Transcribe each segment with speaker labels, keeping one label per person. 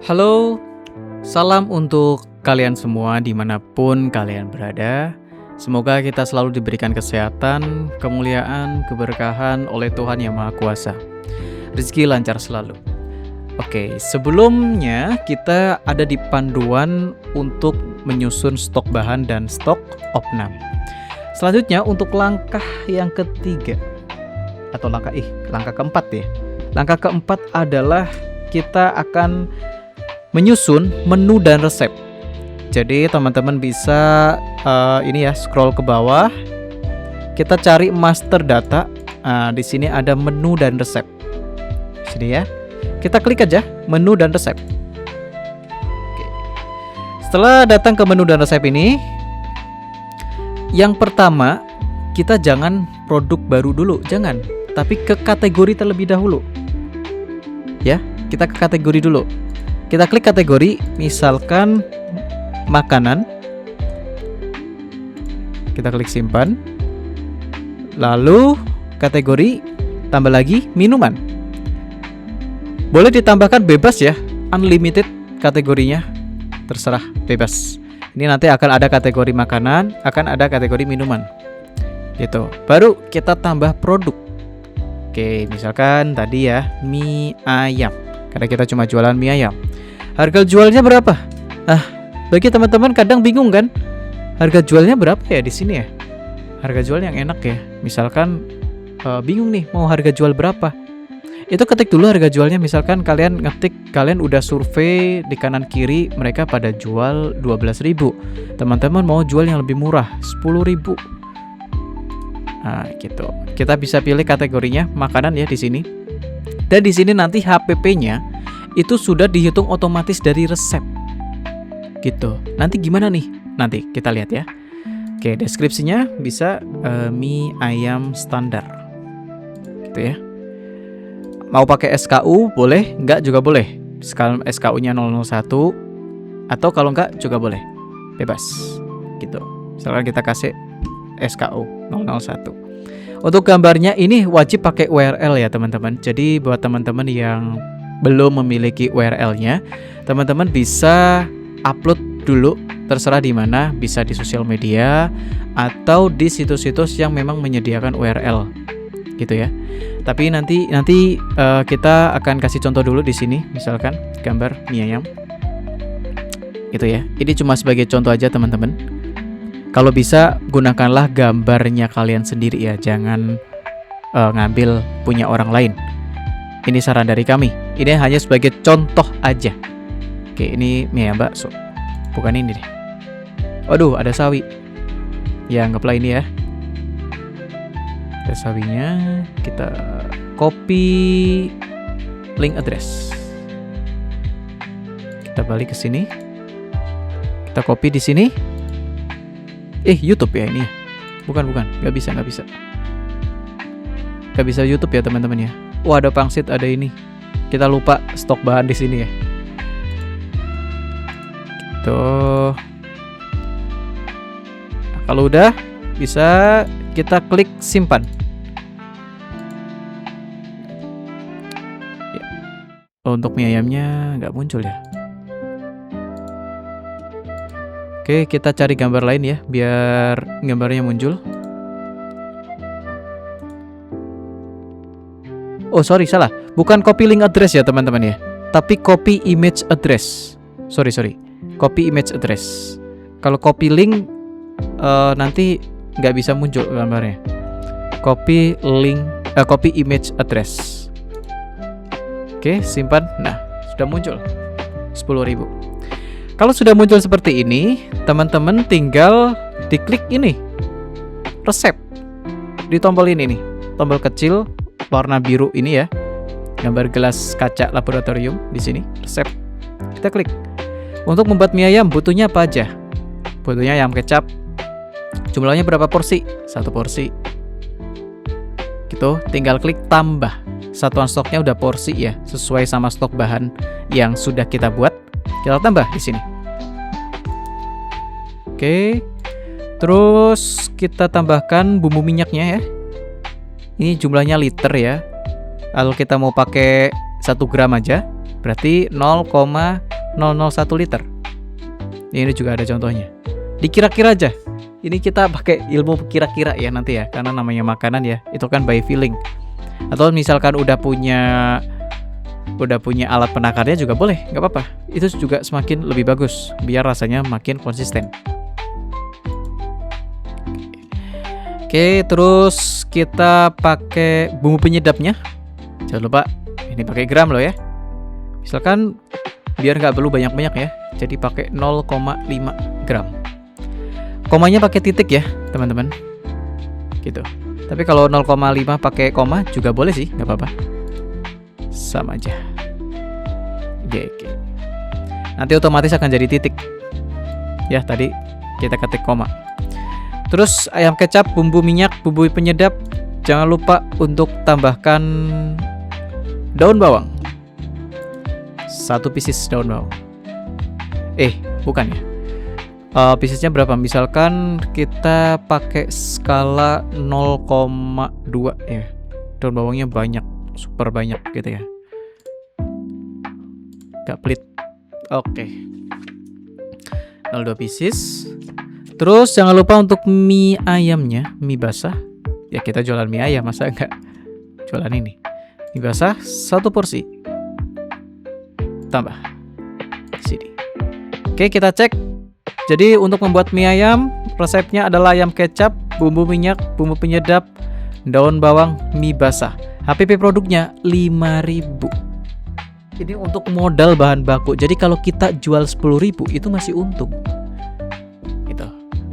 Speaker 1: Halo, salam untuk kalian semua dimanapun kalian berada. Semoga kita selalu diberikan kesehatan, kemuliaan, keberkahan oleh Tuhan Yang Maha Kuasa. Rezeki lancar selalu. Oke, sebelumnya kita ada di panduan untuk menyusun stok bahan dan stok opnam. Selanjutnya untuk langkah yang ketiga atau langkah keempat ya. Langkah keempat adalah kita akan menyusun menu dan resep. Jadi teman-teman bisa scroll ke bawah. Kita cari master data. Di sini ada menu dan resep. Sini ya. Kita klik aja menu dan resep. Oke. Setelah datang ke menu dan resep ini, yang pertama kita jangan produk baru dulu, jangan, tapi ke kategori terlebih dahulu. Ya, kita ke kategori dulu. Kita klik kategori, misalkan makanan. Kita klik simpan. Lalu kategori, tambah lagi minuman. Boleh ditambahkan bebas ya, unlimited kategorinya. Terserah, bebas. Ini nanti akan ada kategori makanan, akan ada kategori minuman. Gitu. Baru kita tambah produk. Oke, misalkan tadi ya, mie ayam. Karena kita cuma jualan mie ayam. Harga jualnya berapa? Bagi teman-teman kadang bingung kan? Harga jualnya berapa ya di sini ya? Harga jual yang enak ya. Misalkan bingung nih mau harga jual berapa? Itu ketik dulu harga jualnya. Misalkan kalian udah survei di kanan kiri, mereka pada jual 12.000. Teman-teman mau jual yang lebih murah, 10.000. Nah, gitu. Kita bisa pilih kategorinya makanan ya di sini. Dan di sini nanti HPP-nya itu sudah dihitung otomatis dari resep. Gitu. Nanti gimana nih? Nanti kita lihat ya. Oke, deskripsinya bisa mie ayam standar. Gitu ya. Mau pakai SKU boleh, enggak juga boleh. SKU-nya 001 atau kalau enggak juga boleh. Bebas. Gitu. Misalkan kita kasih SKU 001. Untuk gambarnya ini wajib pakai URL ya teman-teman. Jadi buat teman-teman yang belum memiliki URL-nya, teman-teman bisa upload dulu, terserah di mana, bisa di sosial media atau di situs-situs yang memang menyediakan URL, gitu ya. Tapi nanti kita akan kasih contoh dulu di sini, misalkan gambar mie ayam, gitu ya. Ini cuma sebagai contoh aja teman-teman. Kalau bisa gunakanlah gambarnya kalian sendiri ya, jangan ngambil punya orang lain. Ini saran dari kami. Ini hanya sebagai contoh aja. Oke, ini mie ayam bakso. Bukan ini deh. Waduh, ada sawi. Ya, anggaplah ini ya. Ada sawinya. Kita copy link address. Kita balik ke sini. Kita copy di sini. YouTube ya ini. Bukan. Nggak bisa. Nggak bisa YouTube ya teman-teman ya. Wah, ada pangsit, ada ini. Kita lupa stok bahan di sini ya. Gitu. Nah, kalau udah bisa kita klik simpan. Ya. Untuk mie ayamnya nggak muncul ya. Oke, kita cari gambar lain ya, biar gambarnya muncul. Oh sorry, salah. Bukan copy link address ya teman-teman ya, tapi copy image address. Sorry. Copy image address. Kalau copy link nanti nggak bisa muncul gambarnya. Copy image address. Oke, simpan. Nah, sudah muncul 10.000. Kalau sudah muncul seperti ini, teman-teman tinggal diklik ini, resep. Di tombol ini nih, tombol kecil warna biru ini ya, gambar gelas kaca laboratorium di sini, resep. Kita klik. Untuk membuat mie ayam butuhnya apa aja? Butuhnya ayam kecap. Jumlahnya berapa porsi? 1 porsi. Gitu, tinggal klik tambah. Satuan stoknya udah porsi ya, sesuai sama stok bahan yang sudah kita buat. Kita tambah di sini. Oke. Terus kita tambahkan bumbu minyaknya ya. Ini jumlahnya liter ya. Kalau kita mau pakai 1 gram aja, Berarti 0,001 liter. Ini juga ada contohnya. Dikira-kira aja. Ini kita pakai ilmu kira-kira ya nanti ya, karena namanya makanan ya, itu kan by feeling. Atau misalkan udah punya alat penakarnya juga boleh, nggak apa-apa. Itu juga semakin lebih bagus, biar rasanya makin konsisten. Oke, terus kita pakai bumbu penyedapnya. Jangan lupa, ini pakai gram loh ya. Misalkan biar nggak perlu banyak-banyak ya, jadi pakai 0,5 gram. Komanya pakai titik ya teman-teman, gitu. Tapi kalau 0,5 pakai koma juga boleh sih, nggak apa-apa, sama aja. Oke. Nanti otomatis akan jadi titik ya, tadi kita ketik koma. Terus ayam kecap, bumbu minyak, bumbu penyedap, jangan lupa untuk tambahkan daun bawang. 1 pieces daun bawang. Bukan ya. Piecesnya berapa? Misalkan kita pakai skala 0,2 ya. Daun bawangnya banyak, super banyak gitu ya. Gak pelit. Oke. 0,2 pieces. Terus jangan lupa untuk mie ayamnya, mie basah. Ya kita jualan mie ayam, masa enggak jualan ini. Mie basah 1 porsi. Tambah sini. Oke, kita cek. Jadi untuk membuat mie ayam, resepnya adalah ayam kecap, bumbu minyak, bumbu penyedap, daun bawang, mie basah. HPP produknya 5.000. Ini untuk modal bahan baku. Jadi kalau kita jual 10.000 itu masih untung. Gitu.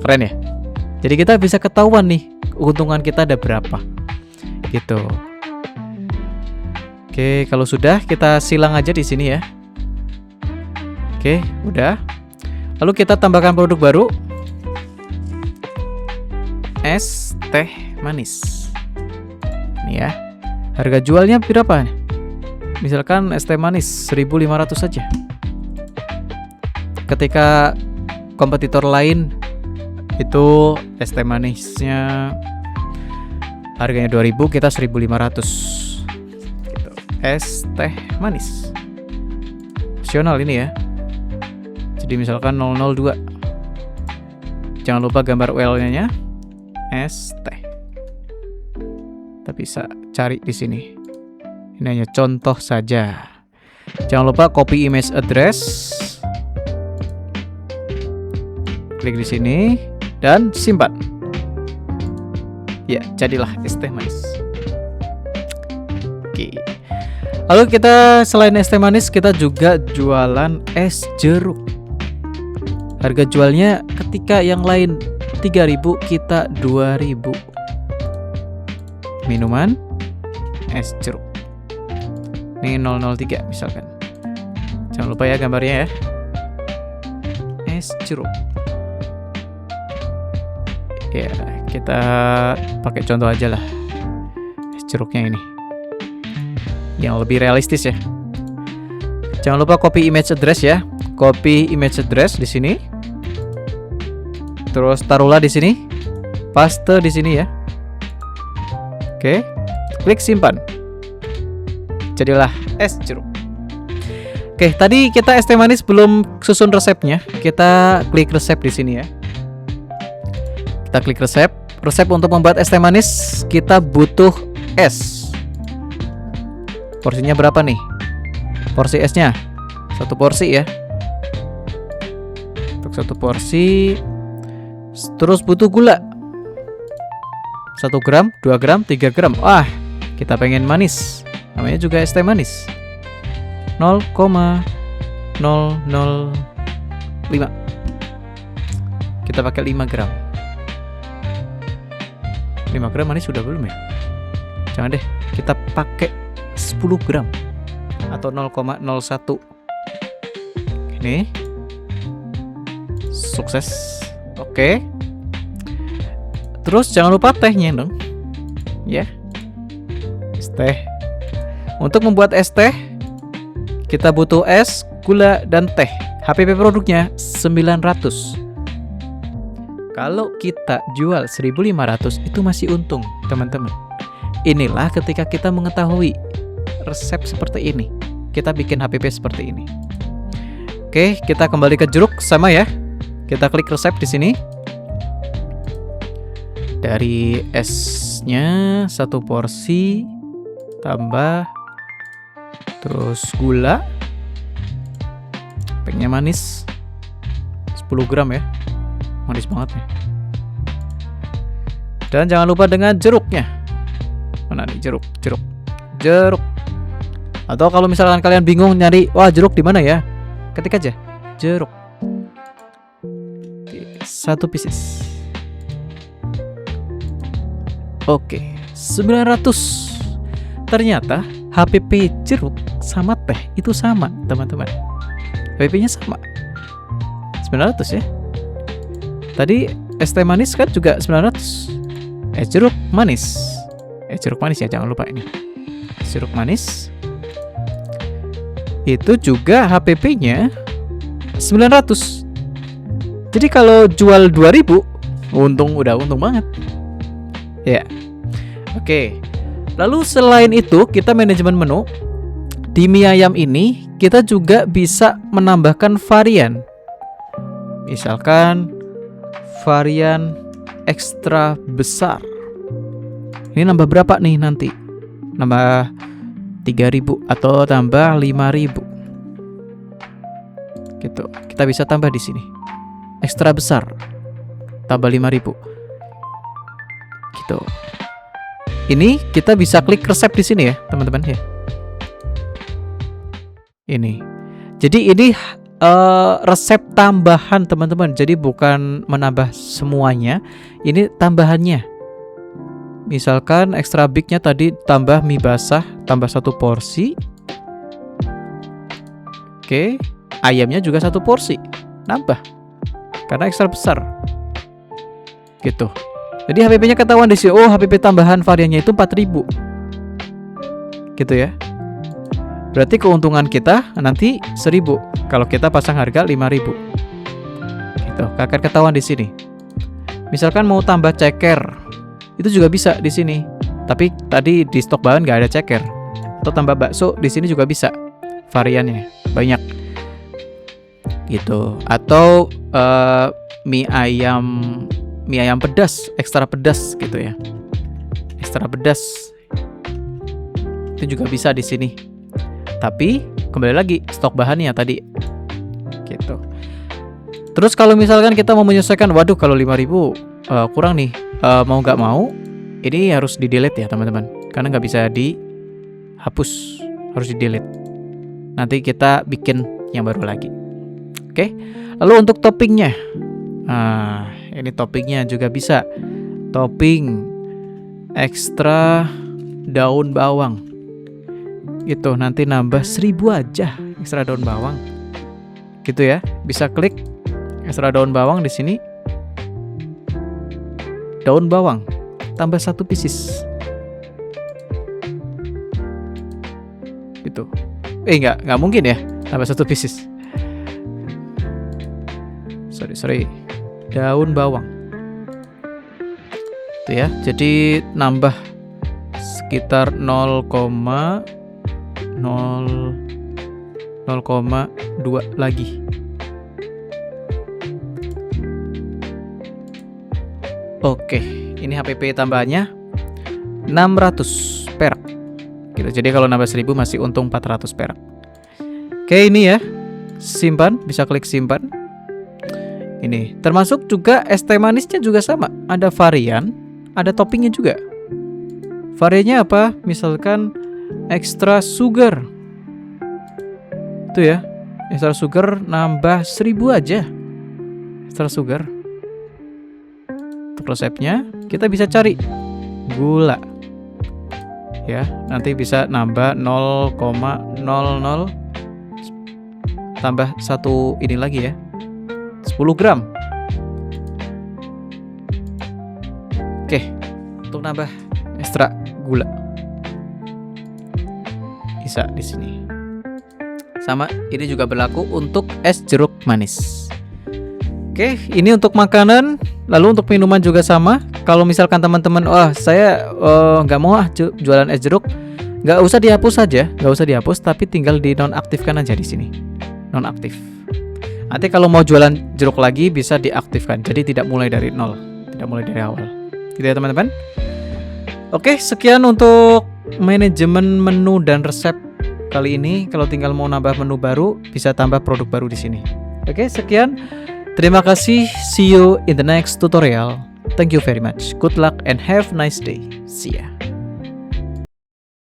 Speaker 1: Keren ya? Jadi kita bisa ketahuan nih keuntungan kita ada berapa. Gitu. Oke, kalau sudah kita silang aja di sini ya. Oke, udah. Lalu kita tambahkan produk baru, es teh manis. Nih ya. Harga jualnya berapa? Misalkan es teh manis 1.500 saja. Ketika kompetitor lain itu es teh manisnya harganya 2.000, kita 1.500. Gitu. Es teh manis. Opsional ini ya. Jadi misalkan 002. Jangan lupa gambar URL-nya es teh. Kita bisa cari di sini. Ini hanya contoh saja. Jangan lupa copy image address. Klik di sini dan simpan. Ya, jadilah es teh manis. Oke. Lalu kita selain es teh manis, kita juga jualan es jeruk. Harga jualnya ketika yang lain 3.000, kita 2.000. Minuman es jeruk. Ini 003 misalkan. Jangan lupa ya gambarnya ya. Es jeruk. Ya, kita pakai contoh aja lah. Es jeruknya ini. Yang lebih realistis ya. Jangan lupa copy image address ya. Copy image address di sini. Terus taruhlah di sini. Paste di sini ya. Oke. Klik simpan. Jadilah es jeruk. Oke, tadi kita es teh manis belum susun resepnya. Kita klik resep di sini ya. Kita klik resep. Resep untuk membuat es teh manis, kita butuh es. Porsinya berapa nih? Porsi esnya 1 porsi ya. Untuk 1 porsi. Terus butuh gula 1 gram, 2 gram, 3 gram. Wah, kita pengen manis. Namanya juga es teh manis. 0,005. Kita pakai 5 gram. 5 gram manis sudah belum ya? Jangan deh, kita pakai 10 gram atau 0,01. Ini sukses. Oke. Terus jangan lupa tehnya dong. Ya. Es teh. Untuk membuat es teh, kita butuh es, gula, dan teh. HPP produknya 900. Kalau kita jual 1.500 itu masih untung, teman-teman. Inilah ketika kita mengetahui resep seperti ini. kita bikin HPP seperti ini. Oke, kita kembali ke jeruk sama ya. Kita klik resep di sini. Dari esnya 1 porsi tambah terus gula. Pengennya manis 10 gram ya. Manis banget nih. Dan jangan lupa dengan jeruknya. Mana nih jeruk? Atau kalau misalkan kalian bingung nyari, wah jeruk di mana ya? Ketik aja jeruk. 1 pieces. Oke, 900. Ternyata HPP jeruk sama teh itu sama, teman-teman. HPP-nya sama. 900 ya. Tadi es teh manis kan juga 900. Jeruk manis. Jeruk manis ya, jangan lupa ini. Jeruk manis. Itu juga HPP-nya 900. Jadi kalau jual 2000, udah untung banget. Ya. Oke. Lalu selain itu, kita manajemen menu. Di mie ayam ini, kita juga bisa menambahkan varian. Misalkan varian ekstra besar. Ini nambah berapa nih nanti? Nambah 3000 atau tambah 5000. Gitu. Kita bisa tambah di sini. Ekstra besar. Tambah 5000. Gitu. Ini kita bisa klik resep di sini ya, teman-teman ya. Ini. Jadi ini resep tambahan, teman-teman. Jadi bukan menambah semuanya, ini tambahannya. Misalkan ekstra bignya tadi tambah mie basah, tambah 1 porsi. Oke, ayamnya juga 1 porsi, nambah. Karena ekstra besar. Gitu. Jadi HPP-nya ketahuan di sini. Oh, HPP tambahan variannya itu 4000. Gitu ya. Berarti keuntungan kita nanti 1000 kalau kita pasang harga 5000. Gitu. Akan ketahuan di sini. Misalkan mau tambah ceker, itu juga bisa di sini. Tapi tadi di stok bahan nggak ada ceker. Atau tambah bakso di sini juga bisa. Variannya banyak. Gitu. Atau mie ayam pedas, ekstra pedas gitu ya. Ekstra pedas. Itu juga bisa di sini. Tapi kembali lagi stok bahannya tadi. Gitu. Terus kalau misalkan kita mau menyesuaikan, waduh kalau 5000 kurang nih. Mau nggak mau ini harus di delete ya, teman-teman. Karena nggak bisa dihapus, harus di delete. Nanti kita bikin yang baru lagi. Oke. Lalu untuk toppingnya. Ini toppingnya juga bisa. Topping ekstra daun bawang. Itu nanti nambah 1000 aja ekstra daun bawang. Gitu ya. Bisa klik ekstra daun bawang di sini. Daun bawang tambah 1 pieces. Gitu. Nggak mungkin ya tambah 1 pieces. Sorry. Daun bawang. Itu ya. Jadi nambah sekitar 0,2 lagi. Oke, ini HPP tambahannya 600 perak. Gitu. Jadi kalau nambah 1000 masih untung 400 perak. Oke, ini ya. Simpan, bisa klik simpan. Ini termasuk juga es teh manisnya juga sama. Ada varian, ada toppingnya juga. Variannya apa? Misalkan extra sugar. Itu ya. Extra sugar nambah 1000 aja. Extra sugar. Untuk resepnya kita bisa cari gula. Ya, nanti bisa nambah 0,00 tambah 1 ini lagi ya. 10 gram. Oke, untuk nambah ekstra gula bisa di sini. Sama, ini juga berlaku untuk es jeruk manis. Oke, ini untuk makanan. Lalu untuk minuman juga sama. Kalau misalkan teman-teman, saya nggak mau jualan es jeruk, Nggak usah dihapus saja, nggak usah dihapus, tapi tinggal dinonaktifkan aja di sini. Nonaktif. Nanti kalau mau jualan jeruk lagi bisa diaktifkan. Jadi tidak mulai dari nol, tidak mulai dari awal. Gitu ya teman-teman. Oke, sekian untuk manajemen menu dan resep kali ini. Kalau tinggal mau nambah menu baru, bisa tambah produk baru di sini. Oke, sekian. Terima kasih. See you in the next tutorial. Thank you very much. Good luck and have a nice day. See ya.